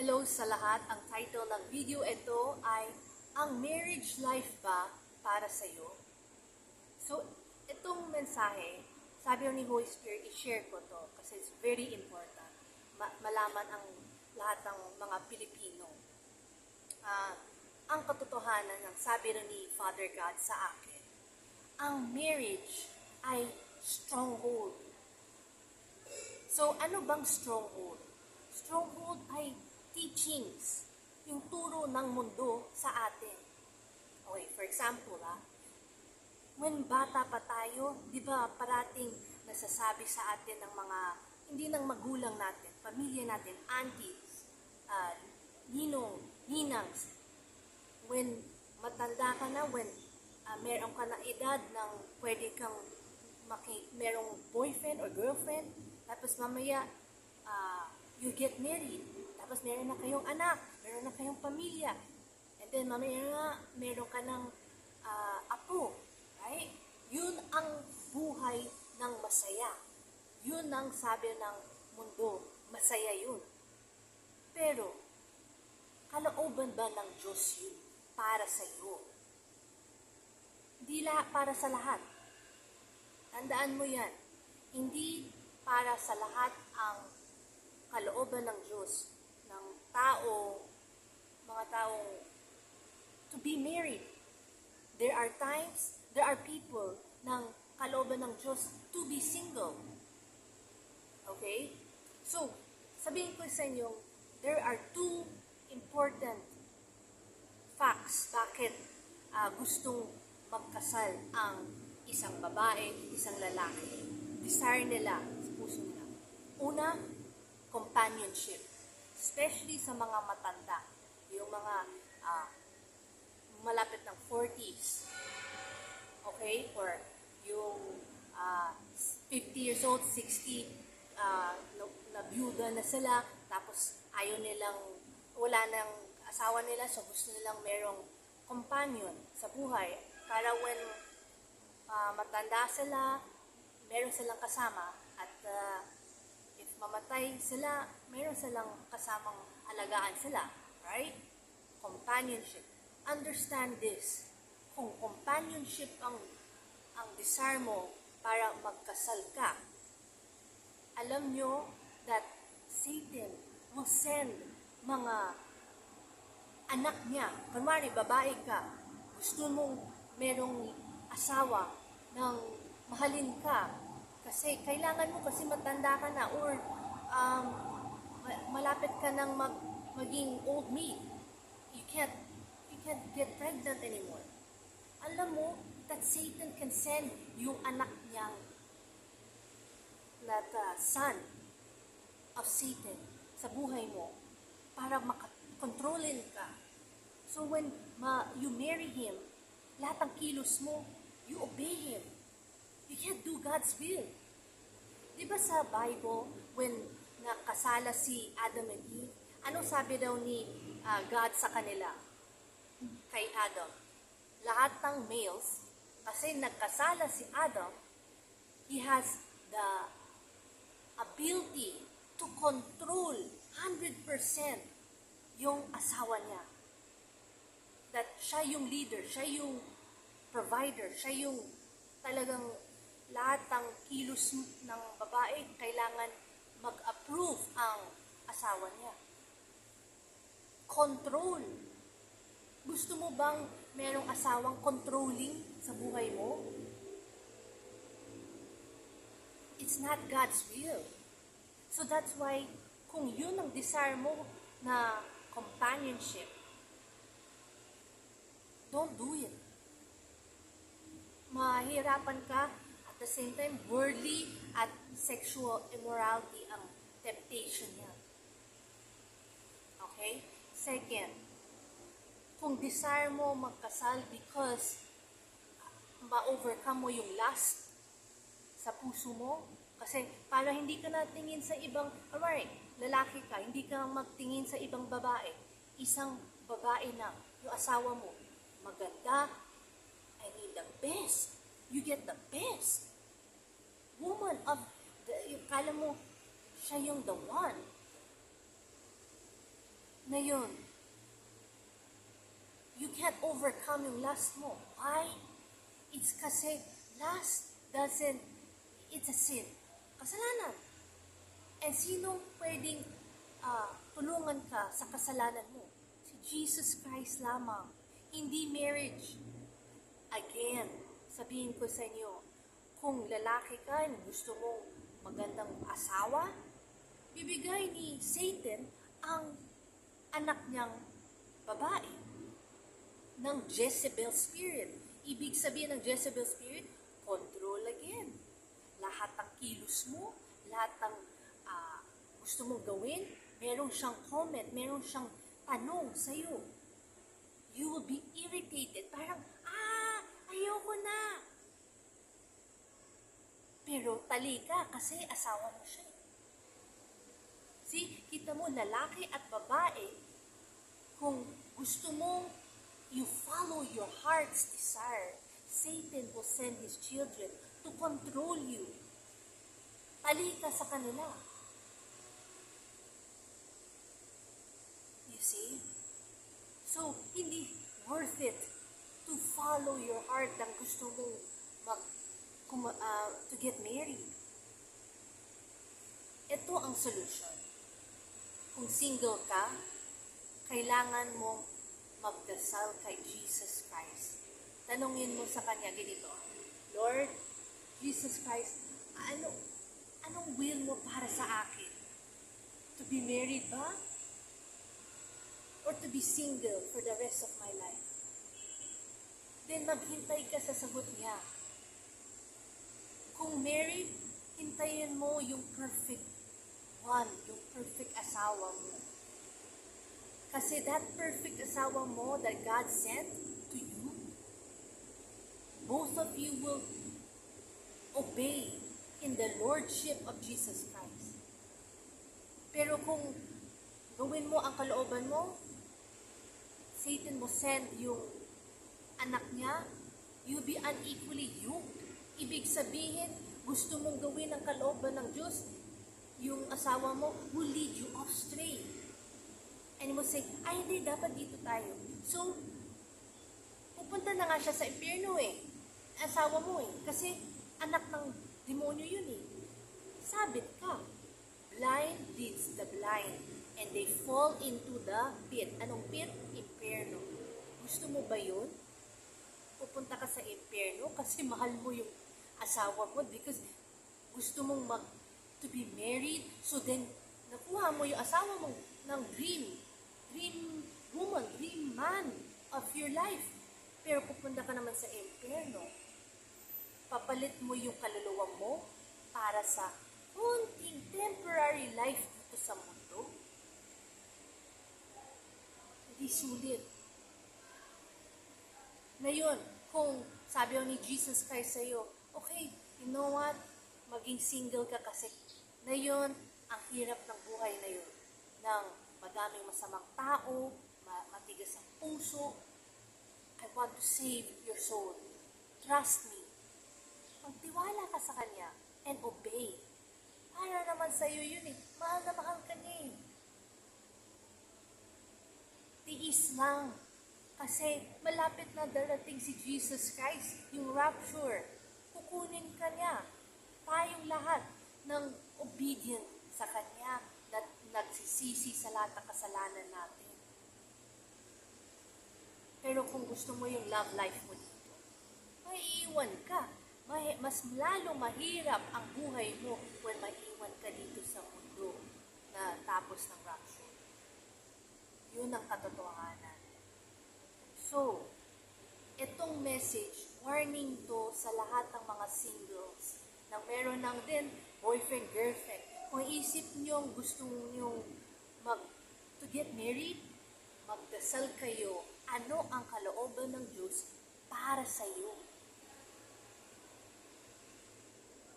Hello sa lahat. Ang title ng video ito ay Ang Marriage Life Ba Para Sa'yo? So, itong mensahe, sabi ni Holy Spirit, i-share ko to kasi it's very important. Malaman ang lahat ng mga Pilipino. Ang katotohanan ng sabi ni Father God sa akin, ang marriage ay stronghold. So, ano bang stronghold? Stronghold ay teachings, yung turo ng mundo sa atin. Okay, for example, when bata pa tayo, di ba parating nasasabi sa atin ng mga, hindi ng magulang natin, pamilya natin, aunties, ninong, ninangs, when matanda ka na, when meron ka na edad ng pwede kang merong boyfriend or girlfriend, tapos mamaya, you get married, tapos meron na kayong anak, meron na kayong pamilya, and then mamaya meron ka ng apo, right? Yun ang buhay ng masaya. Yun ang sabi ng mundo, masaya yun. Pero, kalooban ba ng Diyos yun para sa iyo? Hindi para sa lahat. Tandaan mo yan. Hindi para sa lahat ang kalooban ng Diyos, ng tao, mga taong to be married. There are times, there are people ng kalooban ng Diyos to be single. Okay? So, sabihin ko sa inyo, there are two important facts bakit gustong magkasal ang isang babae, isang lalaki. Desire nila sa puso nila. Una, companionship. Especially sa mga matanda. Yung mga malapit ng 40s. Okay? Or yung 50 years old, 60, nabiyuda na sila, tapos ayaw nilang, wala nang asawa nila, so gusto nilang merong companion sa buhay. Para when matanda sila, meron silang kasama, at if mamatay sila, meron silang kasamang alagaan sila. Right? Companionship. Understand this. Kung companionship ang desire mo para magkasal ka, alam nyo that Satan will send mga anak niya. Kunwari, babae ka, gusto mong merong asawa ng mahalin ka, kasi kailangan mo kasi matanda ka na, or malapit ka nang maging old maid. You can't get pregnant anymore. Alam mo that Satan can send yung anak niyang son of Satan sa buhay mo para makakontrolin ka. So when you marry him, lahat ng kilos mo, you obey him. You can't do God's will. Di ba sa Bible, when nakasala si Adam and Eve, anong sabi daw ni God sa kanila? Kay Adam. Lahat ng males, kasi nagkasala si Adam, he has the ability to control 100% yung asawa niya. That siya yung leader, siya yung provider, siya yung talagang lahat ng kilos ng babae, kailangan mag-approve ang asawa niya. Control. Gusto mo bang merong asawang controlling sa buhay mo? It's not God's will. So that's why, kung yun ang desire mo na companionship, don't do it. Mahirapan ka, at the same time, worldly at sexual immorality ang temptation niya. Okay? Second, kung desire mo magkasal because ma-overcome mo yung lust sa puso mo, kasi para hindi ka natingin sa ibang, alright, lalaki ka, hindi ka magtingin sa ibang babae, isang babae na, yung asawa mo, maganda, I mean the best, you get the best woman of kala mo siya yung the one. Ngayon, you can't overcome yung lust mo. Why? It's kasi lust it's a sin. Kasalanan. And sino pwedeng tulungan ka sa kasalanan mo? Si Jesus Christ lamang. Hindi marriage. Again, sabihin ko sa inyo, kung lalaki ka and gusto mong magandang asawa, bibigay ni Satan ang anak niyang babae ng Jezebel spirit. Ibig sabihin ng Jezebel spirit, control again. Lahat ng kilos mo, lahat ng gusto mong gawin, meron siyang comment, meron siyang tanong sa'yo. You will be irritated. Parang, ayoko na. Pero tali ka kasi asawa mo siya. See, kita mo, lalaki at babae, kung gusto mong you follow your heart's desire, Satan will send his children to control you. Tali ka sa kanila. You see? So, hindi worth it to follow your heart ang gusto mong to get married. Ito ang solution. Kung single ka, kailangan mong magdasal kay Jesus Christ. Tanungin mo sa Kanya ganito, Lord, Jesus Christ, anong will mo para sa akin? To be married ba? Or to be single for the rest of my life? Then maghintay ka sa sagot niya. Kung married, hintayin mo yung perfect one, yung perfect asawa mo. Kasi that perfect asawa mo that God sent to you, both of you will obey in the Lordship of Jesus Christ. Pero kung gawin mo ang kalooban mo, Satan will send yung anak niya, you'll be unequally yoked. Ibig sabihin, gusto mong gawin ang kalooban ng Diyos, yung asawa mo will lead you off straight. And he will say, hindi, dapat dito tayo. So, pupunta na nga siya sa impyerno asawa mo kasi anak ng demonyo yun Sabit ka. Blind leads the blind, and they fall into the pit. Anong pit? Impyerno. Gusto mo ba yun? Pupunta ka sa impyerno kasi mahal mo yung asawa mo because gusto mong to be married, so then nakuha mo yung asawa mo ng dream woman, dream man of your life. Pero pupunta ka naman sa impyerno. Papalit mo yung kaluluwa mo para sa konting temporary life dito sa mundo. Hindi sulit. Ngayon, kung sabi ni Jesus Christ sa'yo, okay, you know what? Maging single ka kasi ngayon, ang hirap ng buhay na yun. Ng madaming masamang tao, matigas ang puso. I want to save your soul. Trust me. Magtiwala ka sa Kanya and obey. Para naman sa'yo yun Mahal na mahal ka niya Tiis lang. Kasi malapit na darating si Jesus Christ, yung rapture. Kukunin ka niya. Tayong lahat ng obedient sa Kanya na nagsisisi sa lahat ng kasalanan natin. Pero kung gusto mo yung love life mo dito, maiiwan ka. Mas lalo mahirap ang buhay mo when maiiwan ka dito sa mundo na tapos ng rapture. Yun ang katotohanan. So, itong message, warning to sa lahat ng mga singles na meron ng din boyfriend, girlfriend. Kung isip nyo gusto nyo to get married, magdasal kayo. Ano ang kalooban ng Diyos para sa iyo?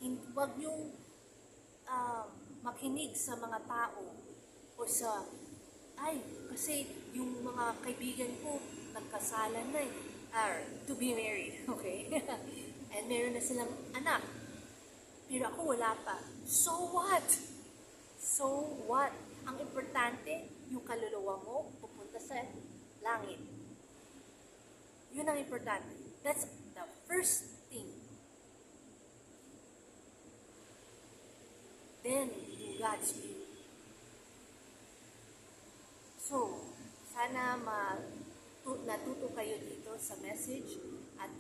Huwag niyong makinig sa mga tao o sa, kasi yung mga kaibigan ko nagkasalan na to be married, okay? And meron na silang anak. Pero ako wala pa. So what? So what? Ang importante, yung kaluluwa mo pupunta sa langit. Yun ang importante. That's the first thing. Then, do God's will. So, sana natuto kayo dito sa message at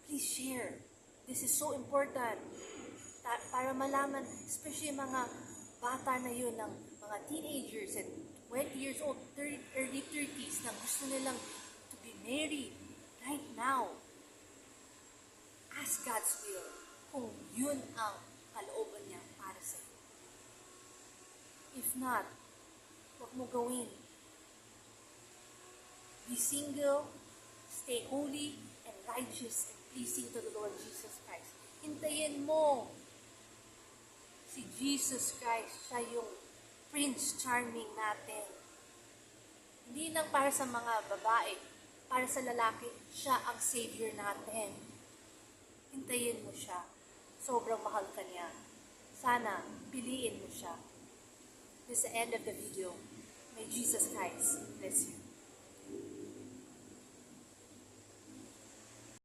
please share. This is so important para malaman, especially mga bata na yun, ng mga teenagers and 20 years old, early 30s na gusto nilang to be married right now. Ask God's will kung yun ang kalooban niya para sa iyo. If not, huwag mo gawin. Be single, stay holy and righteous and pleasing to the Lord Jesus Christ. Hintayin mo si Jesus Christ. Siya yung Prince Charming natin. Hindi lang para sa mga babae, para sa lalaki, siya ang Savior natin. Hintayin mo siya. Sobrang mahal ka niya. Sana, piliin mo siya. This is the end of the video.